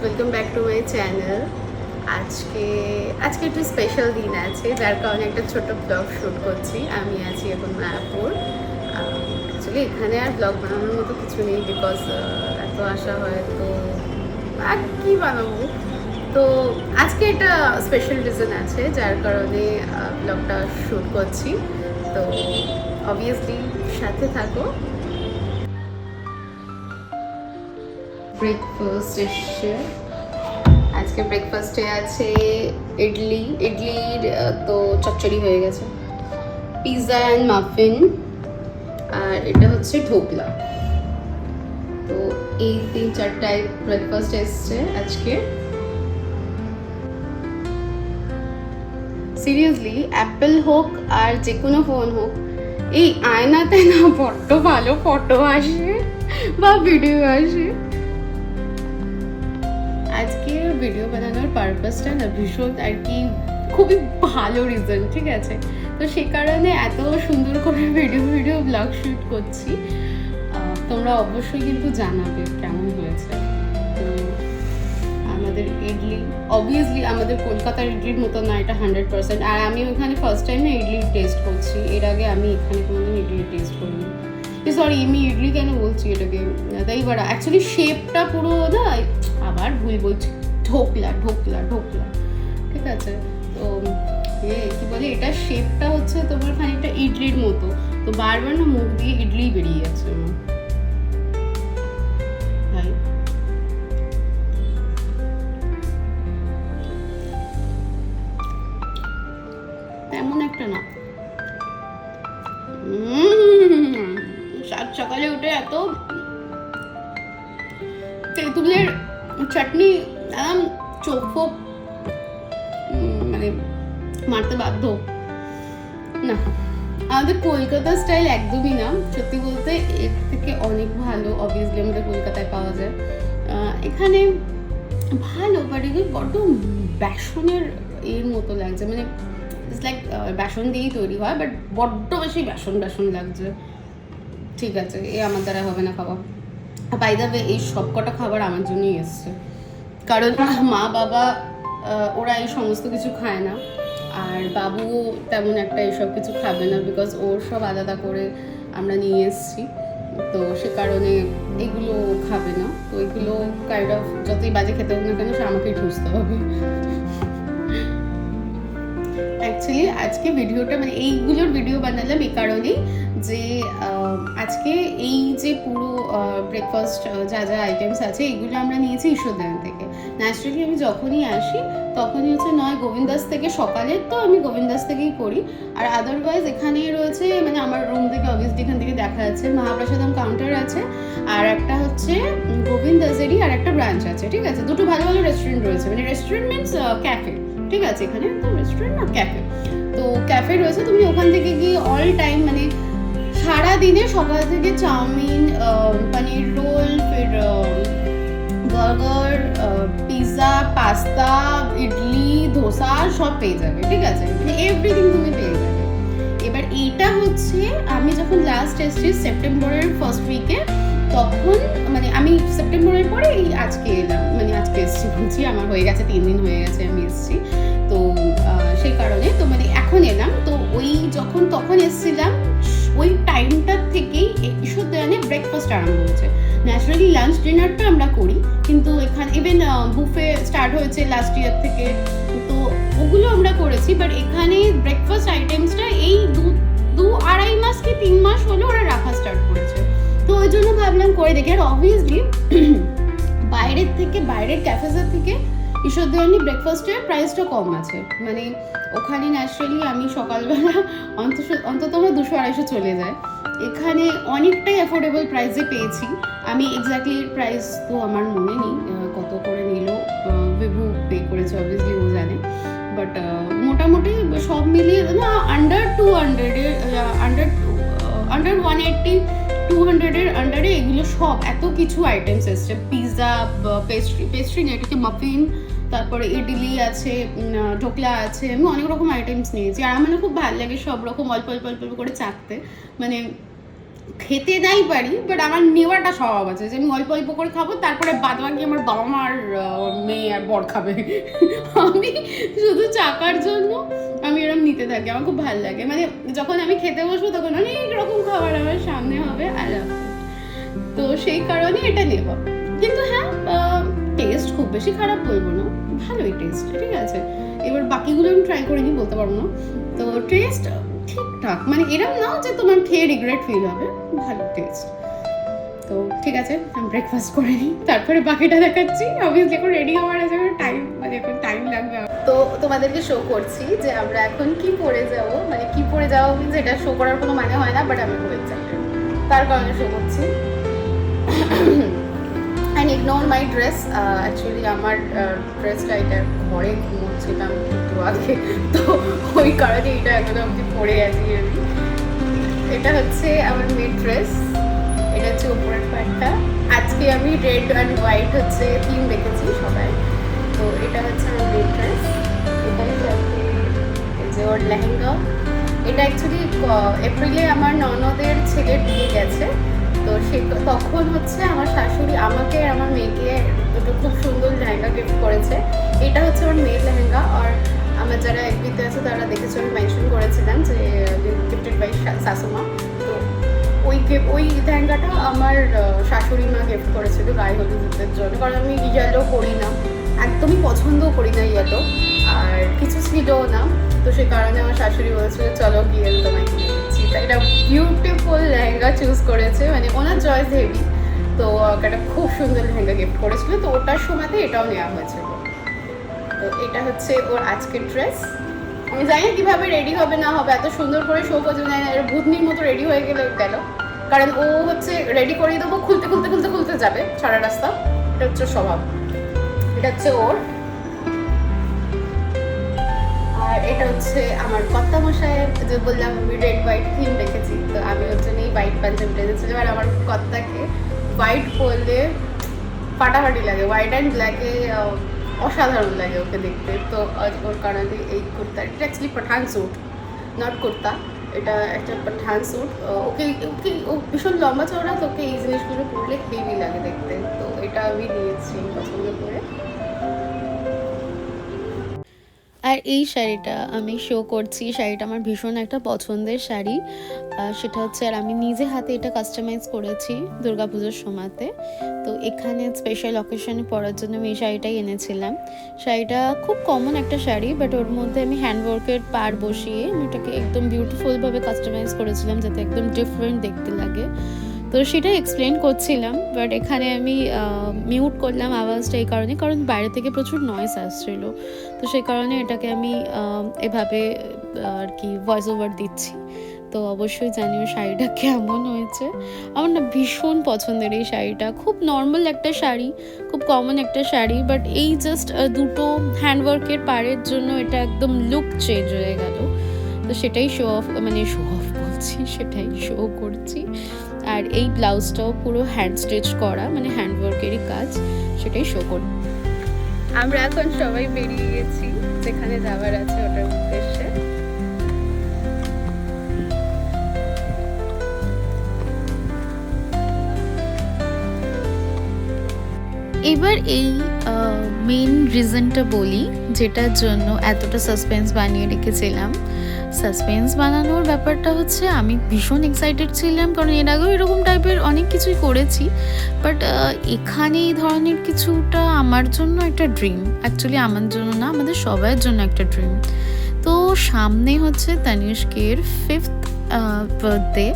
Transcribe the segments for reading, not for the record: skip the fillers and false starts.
Welcome back to my channel. আজকে আজকে একটু স্পেশাল দিন আছে, যার কারণে একটা ছোট ব্লগ শ্যুট করছি। আমি আছি এখন মায়াপুর। অ্যাকচুয়ালি এখানে আর ব্লগ বানানোর মতো কিছু নেই, বিকজ এত আসা হয়, তো আর কি বানাবো। তো আজকে একটা স্পেশাল রিজন আছে, যার কারণে ব্লগটা শ্যুট করছি। তো অবভিয়াসলি সাথে থাকো। ব্রেকফাস্ট এসছে। আজকে ব্রেকফাস্টে আছে ইডলির তো চচ্চড়ি হয়ে গেছে, পিৎজা অ্যান্ড মাফিন, আর এটা হচ্ছে ঢোকলা। তো এই 3-4 ব্রেকফাস্ট এসছে আজকে। সিরিয়াসলি অ্যাপেল হোক আর যে কোনো ফোন হোক, এই আয়নাতে না বড্ড ভালো ফটো আসে বা ভিডিও আসে। আজকে ভিডিও বানানোর পারপাসটা না ভীষণ আর কি খুবই ভালো রিজন, ঠিক আছে? তো সে কারণে এত সুন্দর করে ভিডিও ব্লগ শ্যুট করছি। তোমরা অবশ্যই কিন্তু জানাবে কেমন হয়েছে। তো আমাদের ইডলি অবভিয়াসলি আমাদের কলকাতার ইডলির মতো না, এটা 100%। আর আমি ওখানে ফার্স্ট টাইম না ইডলির টেস্ট করছি, এর আগে আমি এখানে কোনোদিন ইডলির টেস্ট করিনি। সরি, আমি ইডলি কেন বলছি এটাকে, দই বড়া। অ্যাকচুয়ালি শেপটা পুরো না, আবার ভুল বলছি, ঢোকলা, ঠিক আছে? তো কি বলে, এটা শেপটা হচ্ছে তোমার খানিকটা ইডলির মতো। তো বারবার না মুখ দিয়ে ইডলি বেরিয়ে যাচ্ছে আমার। ভাই তেমন একটা না। সকালে উঠে এত তেঁতুলের চাটনি একদম চোখ ফোক মানে মারতে বাধ্য না। আমাদের কলকাতা স্টাইল একদমই না, সত্যি বলতে এর থেকে অনেক ভালো অবভিয়াসলি আমাদের কলকাতায় পাওয়া যায়। এখানে ভালো, বাট এগুলো বড্ড বেসনের এর মতো লাগছে, মানে ইটস লাইক বেসন দিয়েই তৈরি হয়, বাট বড্ড বেশি বেসন লাগছে। ঠিক আছে, আমার দ্বারা হবে না খাওয়া। বাই দ্য ওয়ে, এই সব কটা খাবার আমার জন্যই এসছে, কারণ মা বাবা ওরা এই সমস্ত কিছু খায় না, আর বাবুও তেমন একটা এইসব কিছু খাবে না, বিকজ ওর সব আলাদা করে আমরা নিয়ে এসেছি। তো সে কারণে এগুলো খাবে না। তো এগুলো কাইন্ড অফ যতই বাজে খেতে হোক না কেন, সে আমাকেই ঠুসতে হবে। অ্যাকচুয়ালি আজকে ভিডিওটা মানে এইগুলোর ভিডিও বানালাম এই কারণেই যে আজকে এই যে পুরো ব্রেকফাস্ট যা আইটেমস আছে এগুলো আমরা নিয়েছি ঈশ্বরদান থেকে। ন্যাচারালি আমি যখনই আসি তখনই হচ্ছে নয় গোবিন্দাস থেকে, সকালের তো আমি গোবিন্দাস থেকেই করি, আর আদারওয়াইজ এখানেই রয়েছে, মানে আমার রুম থেকে অবভিয়াসলি এখান থেকে দেখা যাচ্ছে মহাপ্রসাদম কাউন্টার আছে, আর একটা হচ্ছে গোবিন্দাসেরই আর একটা ব্রাঞ্চ আছে, ঠিক আছে? দুটো ভালো রেস্টুরেন্ট রয়েছে, মানে রেস্টুরেন্ট মিনস ক্যাফে, ঠিক আছে? এখানে তো রেস্টুরেন্ট না, ক্যাফে। তো ক্যাফে রয়েছে, তুমি ওখান থেকে গিয়ে অল টাইম মানে সারাদিনে সকাল থেকে চাউমিন, পনির রোল, ফির burger, pizza, pasta, idli, dosa সব পেয়ে যাবে, ঠিক আছে? মানে এভরিথিং তুমি পেয়ে যাবে। এবার এইটা হচ্ছে আমি যখন লাস্ট এসেছি সেপ্টেম্বরের ফার্স্ট উইকে, তখন মানে আমি সেপ্টেম্বরের পরে এই আজকে এলাম, মানে আজকে এসেছি বলছি, আমার হয়ে গেছে 3 দিন হয়ে গেছে আমি এসেছি। তো সেই কারণে তো মানে এখন এলাম। তো ওই যখন তখন এসেছিলাম ওই টাইমটার থেকেই ঈশ্বরদয়ানে ব্রেকফাস্ট আরম্ভ হয়েছে। ন্যাচারালি লাঞ্চ ডিনারটা আমরা করি, কিন্তু এখানে ইভেন বুফে স্টার্ট হয়েছে লাস্ট ইয়ার থেকে, তো ওগুলো আমরা করেছি। বাট এখানে ব্রেকফাস্ট আইটেমসটা এই 2-2.5 মাস কি 3 মাস হলো ওরা রাখা স্টার্ট করেছে। তো ওই জন্য ভাবলাম করে দেখি। আর অবভিয়াসলি বাইরের ক্যাফেজের থেকে ঈশ্বরদয়ানি ব্রেকফাস্টের প্রাইসটা কম আছে, মানে ওখানে ন্যাচারালি আমি সকালবেলা অন্তত আমার 200-250 চলে যায়, এখানে অনেকটাই অ্যাফোর্ডেবল প্রাইসে পেয়েছি। আমি এক্স্যাক্টলি প্রাইস তো আমার মনে নেই কত করে নিল, বিভু পে করেছে অবভিয়াসলি, ও জানে। বাট মোটামুটি সব মিলিয়ে না আন্ডার 200-এর আন্ডার 180-200-এর আন্ডারে এগুলো সব এত কিছু আইটেমস এসছে। পিৎজা, পেস্ট্রি না, এটাকে মাফিন, তারপরে ইডলি আছে, ঢোকলা আছে, আমি অনেক রকম আইটেমস নিয়েছি। আর আমার খুব ভালো লাগে সব রকম অল্প করে চাখতে, মানে খেতে নাই পারি, বাট আমার নেওয়াটা স্বভাব আছে যে আমি অল্প অল্প করে খাবো, তারপরে বাদ বাকি আমার বাবা মা আর মেয়ে আর বর খাবে। আমি শুধু চাকার জন্য আমি এরকম নিতে থাকি, আমার খুব ভালো লাগে। মানে যখন আমি খেতে বসবো তখন অনেক রকম খাবার আমার সামনে হবে, আর তো সেই কারণে এটা নেব। কিন্তু হ্যাঁ, টেস্ট খুব বেশি খারাপ বলবো না, ভালোই টেস্ট, ঠিক আছে। এবার বাকিগুলো আমি ট্রাই করিনি, বলতে পারবো না। তো টেস্ট ঠিকঠাক, মানে এরকম না যে তোমার খেয়ে রিগ্রেট ফিল হবে, ভালো টেস্ট। তো ঠিক আছে, আমি ব্রেকফাস্ট করে নিই, তারপরে বাকিটা দেখাচ্ছি। অবভিয়াসলি এখন রেডি হওয়ার আছে, টাইম, মানে এখন টাইম লাগবে। তো তোমাদেরকে শো করছি যে আমরা এখন কি পরে যাব, মানে কি পরে যাবো মিনস এটা শো করার কোনো মানে হয় না, বাট আমি খুব এক্সাইটেড, তার কারণে শো করছি। And ignore my dress, actually আমার ড্রেসটা এটা ঘরে ঘুমোচ্ছিলাম একটু আগে, তো ওই কারণে এটা একদম আমি পরে আছি আমি। এটা হচ্ছে আমার মেয়ের ড্রেস, এটা হচ্ছে উপরের পার্টটা। আজকে আমি রেড অ্যান্ড হোয়াইট হচ্ছে থিম রেখেছি সবাই। তো এটা হচ্ছে আমার মেয়ের ড্রেস, এটাই সাথে যে ওর লেহেঙ্গা। এটা অ্যাকচুয়ালি এপ্রিলে আমার ননদের ছেলের বিয়ে গেছে, তো সে তখন হচ্ছে আমার শাশুড়ি আমাকে আর আমার মেয়েকে দুটো খুব সুন্দর লেহেঙ্গা গিফট করেছে। এটা হচ্ছে আমার মেয়ের লেহেঙ্গা, আর আমার যারা এফবিতে আছে তারা দেখেছে আমি মেনশন করেছিলাম যে গিফটেড বাই শাশুমা। তো ওই লেহেঙ্গাটা আমার শাশুড়ি মা গিফট করেছিল গায়ে হলুদের জন্য, কারণ আমি ইয়েলো পরি না, একদমই পছন্দও করি না ইয়েলো, আর কিছু ছিলও না। তো সেই কারণে আমার শাশুড়ি বলেছিল চলো গিয়ে তোমায় কিনে দিচ্ছি। তাই এটা বিউটিফুল লেহেঙ্গা চুজ করেছে, মানে ওনার চয়েস হেভি। তো একটা খুব সুন্দর লেহেঙ্গা গিফট করেছিল, তো ওটার সময়তে এটাও নেওয়া হয়েছিল। তো এটা হচ্ছে ওর আজকের ড্রেস। আমি জানি না কীভাবে রেডি হবে না হবে, এত সুন্দর করে শো করছে, ভূতনির মতো রেডি হয়ে গেল, কারণ ও হচ্ছে রেডি করিয়ে দেবো, খুলতে খুলতে খুলতে খুলতে যাবে সারা রাস্তা, এটা হচ্ছে স্বভাব। এটা হচ্ছে ওর, আর এটা হচ্ছে আমার কর্তা মশাইয়ের, যে বললাম আমি রেড হোয়াইট থিম রেখেছি, তো আমি ওর জন্যই হোয়াইট পাঞ্জাবি রেখেছিলাম। আর আমার কর্তাকে হোয়াইট পরলে ফাটাফাটি লাগে, হোয়াইট অ্যান্ড ব্ল্যাকে অসাধারণ লাগে ওকে দেখতে। তো ওর কারণে এই কুর্তা, এটা actually Pathan suit, not kurta, এটা একটা পাঠান স্যুট। ওকে ওকে ও ভীষণ লম্বা চওড়া, তো ওকে এই জিনিসগুলো পরলে হেভি লাগে দেখতে, তো এটা আমি নিয়েছি পছন্দ করে। আর এই শাড়িটা আমি শো করছি, শাড়িটা আমার ভীষণ একটা পছন্দের শাড়ি, সেটা হচ্ছে, আর আমি নিজে হাতে এটা কাস্টমাইজ করেছি দুর্গাপুজোর সময়তে। তো এখানে স্পেশাল অকেশনে পরার জন্য আমি এই শাড়িটাই এনেছিলাম। শাড়িটা খুব কমন একটা শাড়ি, বাট ওর মধ্যে আমি হ্যান্ডওয়ার্কের পার বসিয়ে আমি এটাকে একদম বিউটিফুলভাবে কাস্টমাইজ করেছিলাম, যাতে একদম ডিফারেন্ট দেখতে লাগে। তো সেটাই এক্সপ্লেন করছিলাম, বাট এখানে আমি মিউট করলাম আওয়াজটা এই কারণে, কারণ বাইরে থেকে প্রচুর নয়েজ আসছিল। তো সেই কারণে এটাকে আমি এভাবে আর কি ভয়েস ওভার দিচ্ছি। তো অবশ্যই জানিও শাড়িটা কেমন হয়েছে। আমার না ভীষণ পছন্দের এই শাড়িটা, খুব নর্মাল একটা শাড়ি, খুব কমন একটা শাড়ি, বাট এই জাস্ট দুটো হ্যান্ডওয়ার্কের পাড়ের জন্য এটা একদম লুক চেঞ্জ হয়ে গেল। তো সেটাই শো অফ, মানে শো অফ বলছি, সেটাই শো করছি। আর এই ব্লাউজটাও পুরো হ্যান্ড স্টিচ করা, মানে হ্যান্ডওয়ার্কেরই কাজ, সেটাই শো করি। আমরা এখন সবাই বেরিয়ে গেছি যেখানে যাওয়ার আছে ওটার উদ্দেশ্যে। এবার এই মেইন রিজনটা বলি যেটার জন্য এতটা সাসপেন্স বানিয়ে রেখেছিলাম। সাসপেন্স বানানোর ব্যাপারটা হচ্ছে, আমি ভীষণ এক্সাইটেড ছিলাম, কারণ এর আগেও এরকম টাইপের অনেক কিছুই করেছি, বাট এখানে এই ধরনের কিছুটা আমার জন্য একটা ড্রিম। অ্যাকচুয়ালি আমার জন্য না, আমাদের সবার জন্য একটা ড্রিম। তো সামনে হচ্ছে তানিষ্কের 5th বার্থডে,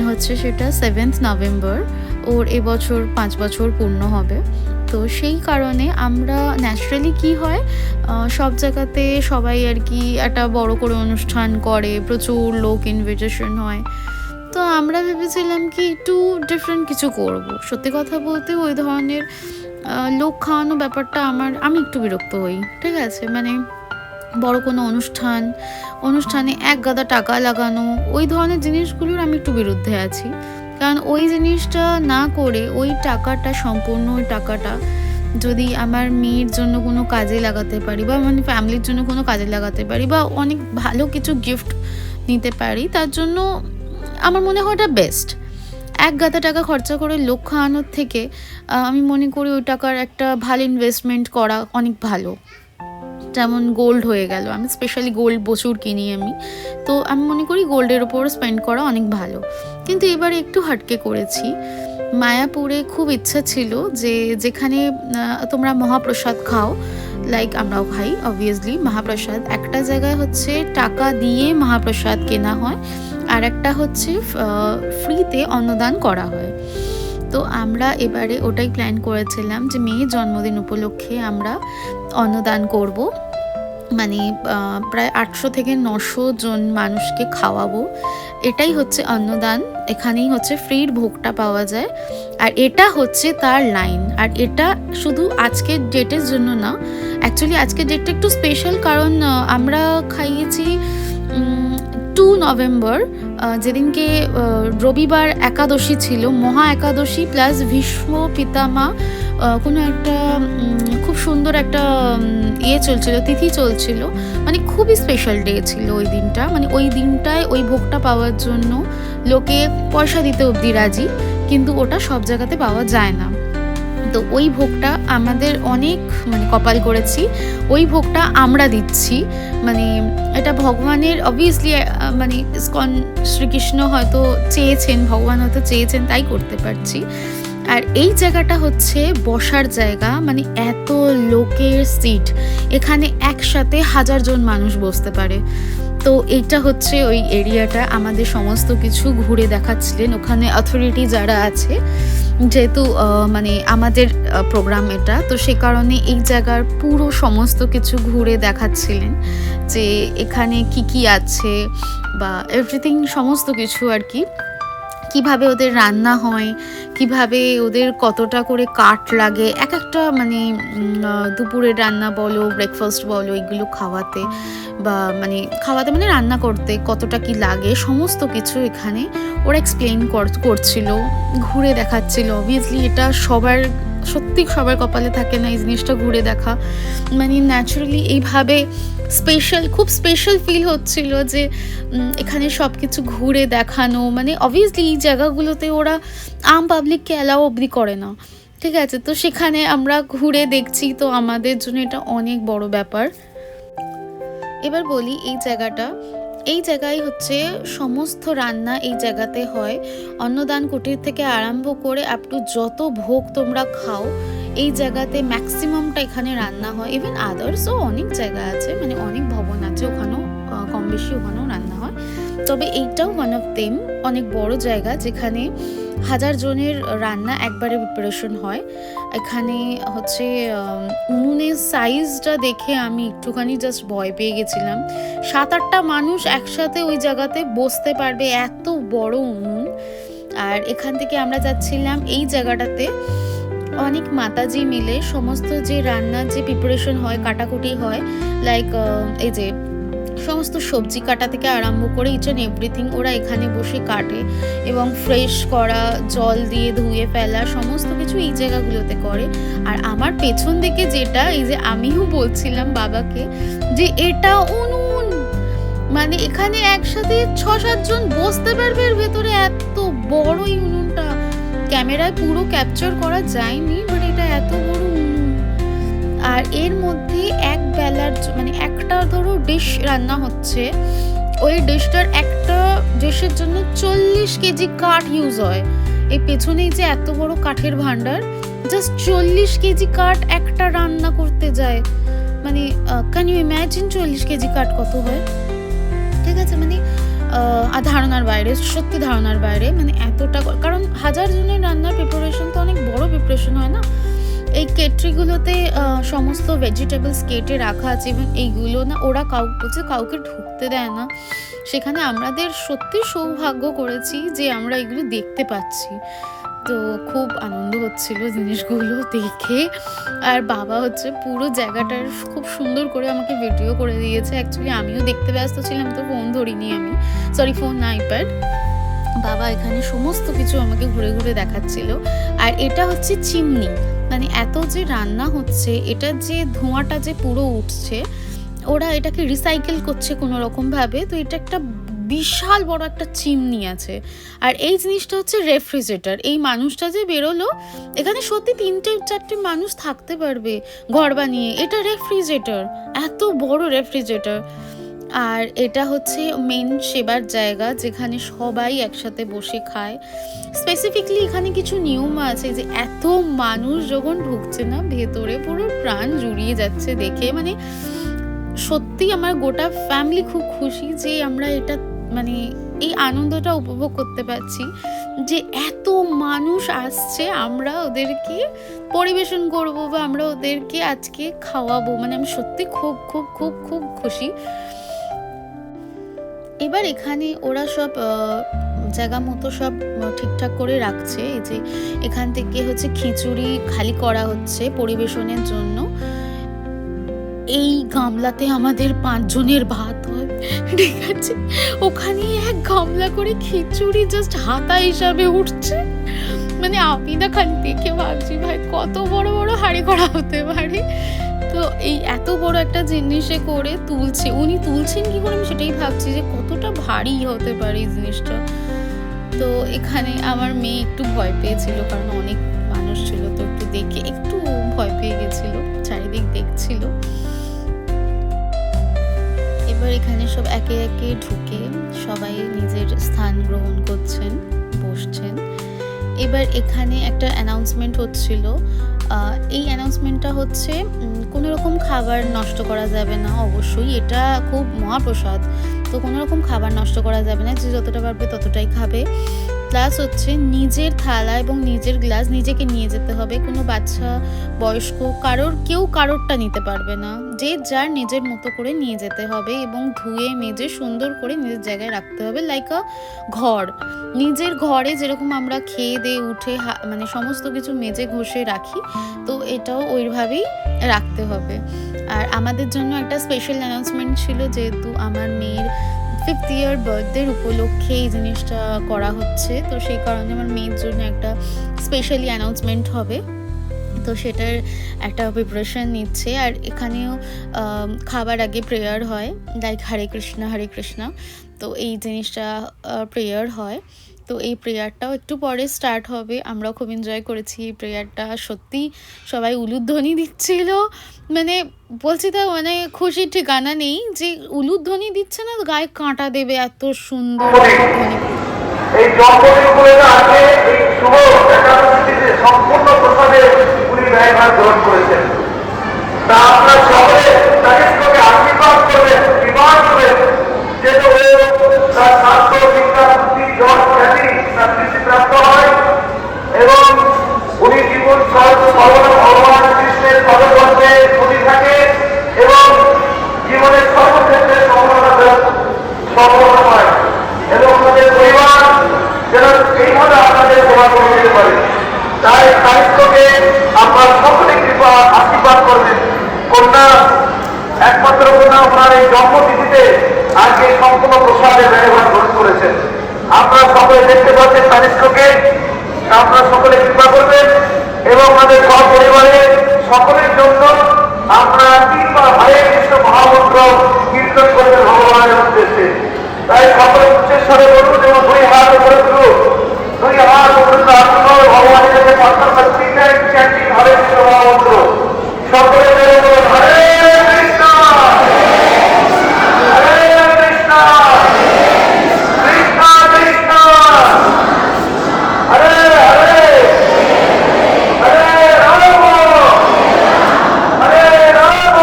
হচ্ছে সেটা 7th নভেম্বর। ওর এবছর 5 বছর পূর্ণ হবে। তো সেই কারণে আমরা ন্যাচারালি কি হয়, সব জায়গাতে সবাই আর কি একটা বড় করে অনুষ্ঠান করে, প্রচুর লোক ইনভিটেশন হয়। তো আমরা ভেবেছিলাম কি একটু ডিফারেন্ট কিছু করব। সত্যি কথা বলতে ওই ধরনের লোক খাওয়ানো ব্যাপারটা আমি একটু বিরক্ত হই, ঠিক আছে। মানে বড় কোনো অনুষ্ঠানে এক গাদা টাকা লাগানো, ওই ধরনের জিনিসগুলোর আমি একটু বিরুদ্ধে আছি। কারণ ওই জিনিসটা না করে ওই টাকাটা, সম্পূর্ণ ওই টাকাটা যদি আমার মেয়ের জন্য কোনো কাজে লাগাতে পারি, বা মানে ফ্যামিলির জন্য কোনো কাজে লাগাতে পারি, বা অনেক ভালো কিছু গিফট নিতে পারি, তার জন্য আমার মনে হয় এটা বেস্ট। এক গাদা টাকা খরচা করে লোক খাওয়ানোর থেকে আমি মনে করি ওই টাকার একটা ভালো ইনভেস্টমেন্ট করা অনেক ভালো। যেমন গোল্ড হয়ে গেল, আমি স্পেশালি গোল্ড প্রচুর কিনি আমি, তো আমি মনে করি গোল্ডের ওপর স্পেন্ড করা অনেক ভালো। কিন্তু এবারে একটু হাটকে করেছি। মায়াপুরে খুব ইচ্ছা ছিল যে যেখানে তোমরা মহাপ্রসাদ খাও, লাইক আমরাও খাই অবভিয়াসলি মহাপ্রসাদ, একটা জায়গায় হচ্ছে টাকা দিয়ে মহাপ্রসাদ কেনা হয়, আর একটা হচ্ছে ফ্রিতে অন্নদান করা হয়। তো আমরা এবারে ওটাই প্ল্যান করেছিলাম যে মেয়ের জন্মদিন উপলক্ষে আমরা অন্নদান করব, মানে প্রায় 800 থেকে 900 জন মানুষকে খাওয়াবো। এটাই হচ্ছে অন্নদান, এখানেই হচ্ছে ফ্রির ভোগটা পাওয়া যায়। আর এটা হচ্ছে তার লাইন। আর এটা শুধু আজকের ডেটের জন্য না, অ্যাকচুয়ালি আজকের ডেটটা একটু স্পেশাল, কারণ আমরা খাইয়েছি 2 নভেম্বর, যেদিনকে রবিবার একাদশী ছিল, মহা একাদশী প্লাস ভীষ্ম পিতামা কোনো একটা খুব সুন্দর একটা চলছিল, তিথি চলছিল, মানে খুবই স্পেশাল ডে ছিল ওই দিনটা। মানে ওই দিনটায় ওই ভোগটা পাওয়ার জন্য লোকে পয়সা দিতে অবধি রাজি, কিন্তু ওটা সব জায়গাতে পাওয়া যায় না। তো ওই ভোগটা আমাদের অনেক মানে কপাল করেছি, ওই ভোগটা আমরা দিচ্ছি। মানে এটা ভগবানের অবভিয়াসলি, মানে ইসকন শ্রীকৃষ্ণ হয়তো চেয়েছেন, ভগবান হয়তো চেয়েছেন, তাই করতে পারছি। আর এই জায়গাটা হচ্ছে বসার জায়গা, মানে এত লোকের সিট, এখানে একসাথে 1000 জন মানুষ বসতে পারে। তো এইটা হচ্ছে ওই এরিয়াটা, আমাদের সমস্ত কিছু ঘুরে দেখাচ্ছিলেন ওখানে অথরিটি যারা আছে, যেহেতু মানে আমাদের প্রোগ্রাম এটা, তো সে কারণে এই জায়গার পুরো সমস্ত কিছু ঘুরে দেখাচ্ছিলেন যে এখানে কি কি আছে বা এভরিথিং, সমস্ত কিছু আর কি, কিভাবে ওদের রান্না হয়, কিভাবে ওদের কতটা করে কাঠ লাগে এক একটা, মানে দুপুরের রান্না বলো, ব্রেকফাস্ট বলো, এগুলো খাওয়াতে মানে রান্না করতে কতটা কি লাগে, সমস্ত কিছু এখানে ওরা এক্সপ্লেন করছিল, ঘুরে দেখাচ্ছিল। অবভিয়াসলি এটা সত্যি সবার কপালে থাকে না এই জিনিসটা ঘুরে দেখা, মানে ন্যাচারালি এইভাবে খুব স্পেশাল ফিল হচ্ছিল যে এখানে সব কিছু ঘুরে দেখানো। মানে অবভিয়াসলি এই জায়গাগুলোতে ওরা আম পাবলিককে অ্যালাউ অবধি করে না, ঠিক আছে, তো সেখানে আমরা ঘুরে দেখছি, তো আমাদের জন্য এটা অনেক বড় ব্যাপার। এবার বলি এই জায়গায় হচ্ছে সমস্ত রান্না এই জায়গাতে হয়, অন্নদান কুটির থেকে আরম্ভ করে আপ টু যত ভোগ তোমরা খাও এই জায়গাতে ম্যাক্সিমামটা এখানে রান্না হয়। ইভেন আদার্সও অনেক জায়গা আছে, মানে অনেক ভবন আছে ওখানেও কম বেশি ওখানেও রান্না হয়, তবে এইটাও ওয়ান অফ দেম, অনেক বড় জায়গা যেখানে 1000 জনের রান্না একবারে প্রিপারেশন হয়। এখানে হচ্ছে উনুনের সাইজটা দেখে আমি একটুখানি জাস্ট ভয় পেয়ে গেছিলাম, 7-8টা মানুষ একসাথে ওই জায়গাতে বসতে পারবে, এত বড় উনুন। আর এখান থেকে আমরা যাচ্ছিলাম এই জায়গাটাতে, অনেক মাতাজি মিলে সমস্ত যে রান্নার যে প্রিপারেশন হয়, কাটাকুটি হয়, লাইক এই যে সমস্ত সবজি কাটা থেকে আরম্ভ করে ইচ অ্যান্ড এভরিথিং ওরা এখানে বসে কাটে, এবং ফ্রেশ করা, জল দিয়ে ধুয়ে ফেলা, সমস্ত কিছু এই জায়গাগুলোতে করে। আর আমার পেছন দিকে যেটা, এই যে আমিও বলছিলাম বাবাকে যে এটা উনুন, মানে এখানে একসাথে 6-7 জন বসতে পারবে এর ভেতরে, এত বড় এই উনুনটা। ক্যামেরায় পুরো ক্যাপচার করা যায়নি, বাট এটা এত বড় উনুন। আর এর মধ্যে এক বেলার মানে একটা ধরো ডিশ রান্না হচ্ছে, ওই একটা ডিশের জন্য 40 কেজি কাঠ ইউজ হয়। এই পেছনেই যে এত বড় কাঠের ভান্ডার, জাস্ট 40 কেজি কাঠ একটা রান্না করতে যায়। মানে ক্যান ইউ ইম্যাজিন 40 কেজি কাঠ কত হয়? ঠিক আছে, মানে ধারণার বাইরে, সত্যি ধারণার বাইরে, মানে এতটা, কারণ 1000 জনের রান্নার প্রিপারেশন তো অনেক বড় প্রিপারেশন হয় না। এই কেটরিগুলোতে সমস্ত ভেজিটেবলস কেটে রাখা আছে, এবং এইগুলো না ওরা কাউকে ঢুকতে দেয় না সেখানে। আমাদের সত্যি সৌভাগ্য করেছি যে আমরা এগুলো দেখতে পাচ্ছি, তো খুব আনন্দ হচ্ছিল জিনিসগুলো দেখে। আর বাবা হচ্ছে পুরো জায়গাটার খুব সুন্দর করে আমাকে ভিডিও করে দিয়েছে। অ্যাকচুয়ালি আমিও দেখতে ব্যস্ত ছিলাম, তো ফোন ধরিনি আমি, ফোন না, আইপ্যাড। বাবা এখানে সমস্ত কিছু আমাকে ঘুরে ঘুরে দেখাচ্ছিল। আর এটা হচ্ছে চিমনি, মানে এত যে রান্না হচ্ছে, এটা যে ধোঁয়াটা যে পুরো উঠছে, ওরা এটাকে রিসাইকেল করছে কোনো রকম ভাবে। তো এটা একটা বিশাল বড় একটা চিমনি আছে। আর এই জিনিসটা হচ্ছে রেফ্রিজারেটর। এই মানুষটা যে বেরোলো, এখানে সত্যি 3-4টে মানুষ থাকতে পারবে ঘর বানিয়ে। এটা রেফ্রিজারেটর, এত বড় রেফ্রিজারেটর। আর এটা হচ্ছে মেন সেবার জায়গা, যেখানে সবাই একসাথে বসে খায়। স্পেসিফিকলি এখানে কিছু নিয়ম আছে যে এত মানুষ যখন ঢুকছে না ভেতরে, পুরো প্রাণ জুড়িয়ে যাচ্ছে দেখে। মানে সত্যি আমার গোটা ফ্যামিলি খুব খুশি যে আমরা এটা মানে এই আনন্দটা উপভোগ করতে পারছি, যে এত মানুষ আসছে, আমরা ওদেরকে পরিবেশন করব বা আমরা ওদেরকে আজকে খাওয়াবো। মানে আমি সত্যি খুব খুব খুব খুব খুশি। এবার এখানে ওরা সব জায়গা মতো সব ঠিকঠাক করে রাখছে। এই যে এখান থেকে হচ্ছে খিচুড়ি খালি করা হচ্ছে পরিবেশনের জন্য। এই গামলাতে আমাদের 5 জনের ভাত হয়, ঠিক আছে। ওখানে এক গামলা করে খিচুড়ি জাস্ট হাতা হিসাবে উঠছে। মানে আমি না খালি দেখে ভাবছি ভাই কত বড় বড় হাঁড়ি করা হতে পারে। তো এই এত বড় একটা জিনিসে করে তুলছে, উনি তুলছেন কি করে আমি সেটাই ভাবছি যে কতটা ভারী হতে পারে এই জিনিসটা। তো এখানে আমার মেয়ে একটু ভয় পেয়েছিল, কারণ অনেক মানুষ ছিল, তো একটু দেখে একটু ভয় পেয়ে গেছিল, চারিদিক দেখছিল। এবার এখানে সব একে একে ঢুকে সবাই নিজের স্থান গ্রহণ করছেন, বসছেন। এবার এখানে একটা অ্যানাউন্সমেন্ট হচ্ছিল। এই অ্যানাউন্সমেন্টটা হচ্ছে কোনো রকম খাবার নষ্ট করা যাবে না, অবশ্যই এটা খুব মহাপ্রসাদ, তো কোনো রকম খাবার নষ্ট করা যাবে না, যে যতটা পারবে ততটাই খাবে। প্লাস হচ্ছে নিজের থালা এবং নিজের গ্লাস নিজেকে নিয়ে যেতে হবে। কোনো বাচ্চা, বয়স্ক কেউ কারোরটা নিতে পারবে না, যে যার নিজের মতো করে নিয়ে যেতে হবে এবং ধুয়ে মেজে সুন্দর করে নিজের জায়গায় রাখতে হবে। লাইক আ ঘর, নিজের ঘরে যেরকম আমরা খেয়ে দিয়ে উঠে মানে সমস্ত কিছু মেজে ঘষে রাখি, তো এটাও ওইভাবেই রাখতে হবে। আর আমাদের জন্য একটা স্পেশাল অ্যানাউন্সমেন্ট ছিল, যেহেতু আমার মেয়ের 5th ইয়ার বার্থডে উপলক্ষে এই জিনিসটা করা হচ্ছে, তো সেই কারণে আমার মেয়ের জন্য একটা স্পেশালি অ্যানাউন্সমেন্ট হবে, তো সেটার একটা প্রিপারেশন নিচ্ছে। আর এখানেও খাবার আগে প্রেয়ার হয়, লাইক হরে কৃষ্ণা হরে কৃষ্ণা, তো এই জিনিসটা প্রেয়ার হয়। তো এই প্রেয়ারটাও একটু পরে স্টার্ট হবে। আমরাও খুব এনজয় করেছি এই প্রেয়ারটা, সত্যি সবাই উলুধ্বনি দিচ্ছিল, মানে বলছি তো মানে খুশির ঠিকানা নেই, যে উলুধ্বনি দিচ্ছে না গায়ে কাঁটা দেবে, এত সুন্দর ধ্বনি। এই জন্মদিনগুলো আজকে এই শুভ একাদশীতে সম্পূর্ণ প্রসাদে উনি ব্যয়ভার গ্রহণ করেছেন। তা আমরা সকলে তাকে আশীর্বাদ করবেন, বিবাহ করবেন, যেন ও তার স্বাস্থ্য, বিদ্যা, বুদ্ধি, যশ, খ্যাতি তার বৃদ্ধিপ্রাপ্ত হয় এবং উনি জীবন সর্বদা ভগবান কৃষ্ণের পদপদ্মে প্রতি থাকে এবং জীবনের সর্বক্ষেত্রে সফলতা হয় এবং আমাদের পরিবার যেন এইভাবে আপনাদের সেবা করে দিতে পারে। তাই সাহিত্যকে আপনার সকলে কৃপা আশীর্বাদ করবেন। কন্যা, একমাত্র কন্যা আপনার এই জন্মতিথিতে আজকে সম্পূর্ণ প্রসাদের ব্যবহার গ্রহণ করেছেন। আপনারা সকলে দেখতে পাচ্ছেন তারিষ্ককে, আপনারা সকলে কৃপা করবেন এবং আমাদের সপরিবারের সকলের জন্য আপনারা 3 বার হরে কৃষ্ণ মহামন্ত্র কীর্তন করবেন ভগবানের উদ্দেশ্যে। তাই সকলে উচ্চেশ্বরে বলুন এবং 2 হাত উপরে তুলুন, 2 হাত উপরে তুলে ভগবানের কাছে প্রার্থনা করছেন হরে কৃষ্ণ মহামন্ত্র। সকলে বলুন হরে কৃষ্ণ হরে কৃষ্ণ কৃষ্ণ কৃষ্ণ হরে হরে হরে রাম হরে রাম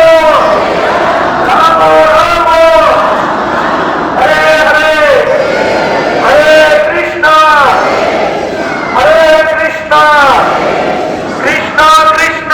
রাম রাম হরে হরে হরে কৃষ্ণ কৃষ্ণ কৃষ্ণ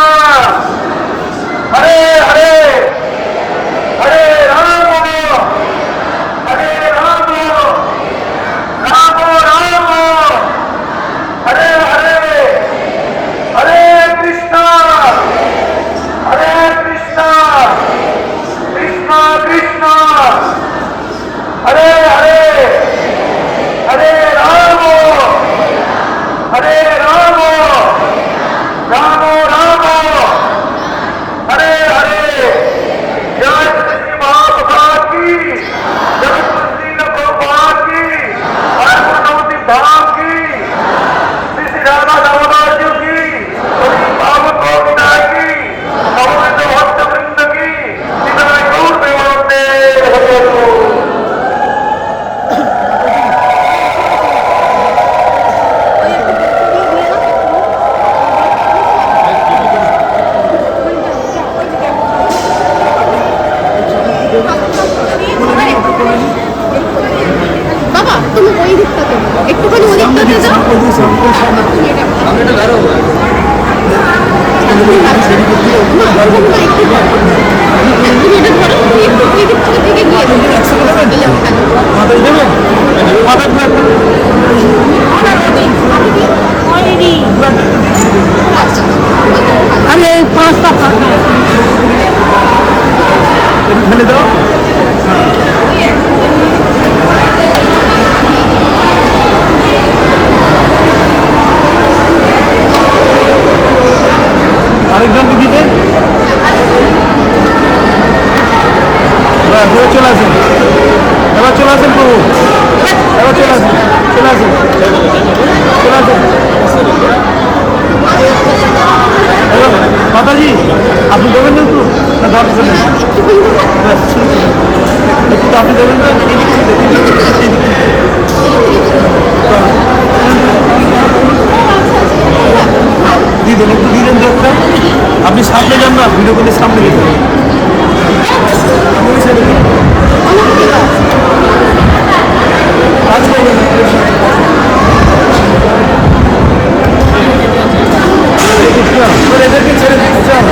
এখানে দাও। আরেকজনকে দিতে এবার চলে আসেন, এবার চলে আসেন প্রভু, এবার চলে আসেন, চলে আসেন, চলে আসেন। মাতাজি আপনি দেবেন না একটু না দরকার নেই, একটু আপনি দেবেন না দিয়ে দেন, একটু দিয়ে দেন একটা। আপনি সামনে যান না, ভিডিও করলে সামনে গেছেন। এদেরকে ছেড়ে দিতে চান?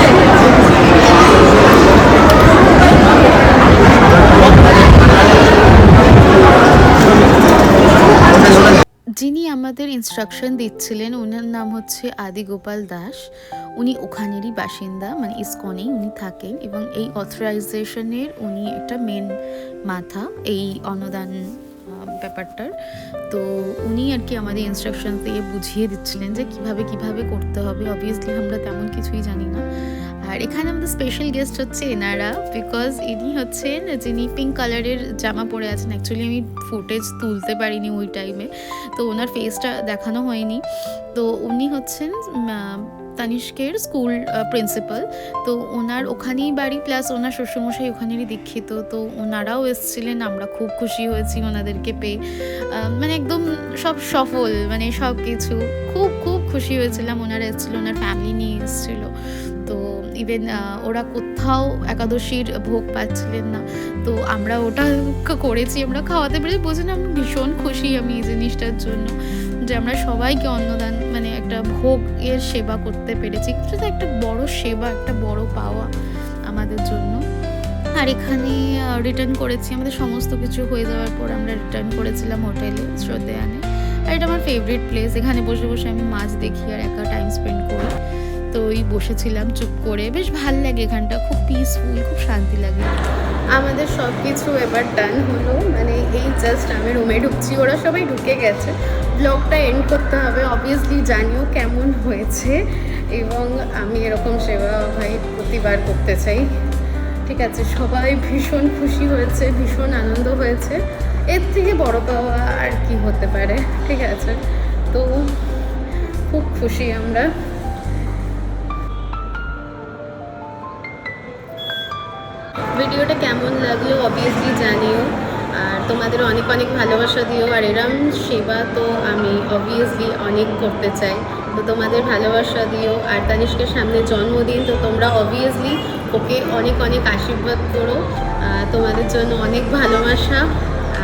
যিনি আমাদের ইনস্ট্রাকশন দিচ্ছিলেন ওনার নাম হচ্ছে আদিগোপাল দাস। উনি ওখানেরই বাসিন্দা, মানে ইসকনেই উনি থাকেন এবং এই অথরাইজেশনের উনি একটা মেন মাথা এই অনুদান ব্যাপারটার। তো উনি আর কি আমাদের ইনস্ট্রাকশন দিয়ে বুঝিয়ে দিচ্ছিলেন যে কিভাবে করতে হবে। অবভিয়াসলি আমরা তেমন কিছুই জানি না। আর এখানে আমাদের স্পেশাল গেস্ট হচ্ছে এনারা, বিকজ ইনি হচ্ছেন যিনি পিঙ্ক কালারের জামা পরে আছেন। অ্যাকচুয়ালি আমি ফুটেজ তুলতে পারিনি ওই টাইমে, তো ওনার ফেসটা দেখানো হয়নি। তো উনি হচ্ছেন তানিষ্কের স্কুল প্রিন্সিপাল। তো ওনার ওখানেই বাড়ি, প্লাস ওনার শ্বশুরমশাই ওখানেরই দীক্ষিত। তো ওনারাও এসেছিলেন, আমরা খুব খুশি হয়েছি ওনাদেরকে পেয়ে। মানে একদম সব সফল, মানে সব কিছু খুব খুশি হয়েছিলাম। ওনারা এসেছিলো, ওনার ফ্যামিলি নিয়ে এসেছিলো। তো ইভেন ওরা কোথাও একাদশীর ভোগ পাচ্ছিলেন না, তো আমরা ওটা করেছি, আমরা খাওয়াতে পেরেছি। বোঝেন আমরা ভীষণ খুশি আমি এই জিনিসটার জন্য, যে আমরা সবাইকে অন্নদান মানে একটা ভোগ এর সেবা করতে পেরেছি। সেটা একটা বড় সেবা, একটা বড় পাওয়া আমাদের জন্য। আর এখানে রিটার্ন করেছি, আমাদের সমস্ত কিছু হয়ে যাওয়ার পর আমরা রিটার্ন করেছিলাম হোটেলে শ্রদ্ধেয়ানে। আর এটা আমার ফেভারিট প্লেস, এখানে বসে বসে আমি মাছ দেখি আর একা টাইম স্পেন্ড করি। তো ওই বসেছিলাম চুপ করে, বেশ ভাল লাগে এখানটা, খুব পিসফুল, খুব শান্তি লাগে। আমাদের সব কিছু এবার ডান হলো, মানে এই জাস্ট আমি রুমে ঢুকছি, ওরা সবাই ঢুকে গেছে। ব্লগটা এন্ড করতে হবে, অবভিয়াসলি জানিও কেমন হয়েছে, এবং আমি এরকম সেবা ভাই প্রতিবার করতে চাই। ঠিক আছে, সবাই ভীষণ খুশি হয়েছে, ভীষণ আনন্দ হয়েছে। এর থেকে বড় পাওয়া আর কি হতে পারে। ঠিক আছে, তো খুব খুশি আমরা। ভিডিওটা কেমন লাগলো অবভিয়াসলি জানিও, আর তোমাদের অনেক ভালোবাসা দিও। আর এরম সেবা তো আমি অবভিয়াসলি অনেক করতে চাই, তো তোমাদের ভালোবাসা দিও। আর তানিষ্কের সামনে জন্মদিন, তো তোমরা অবভিয়াসলি ওকে অনেক আশীর্বাদ করো। তোমাদের জন্য অনেক ভালোবাসা,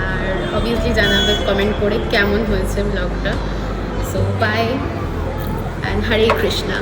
আর অবভিয়াসলি জানাবে কমেন্ট করে কেমন হয়েছে ব্লগটা। So bye and Hare Krishna.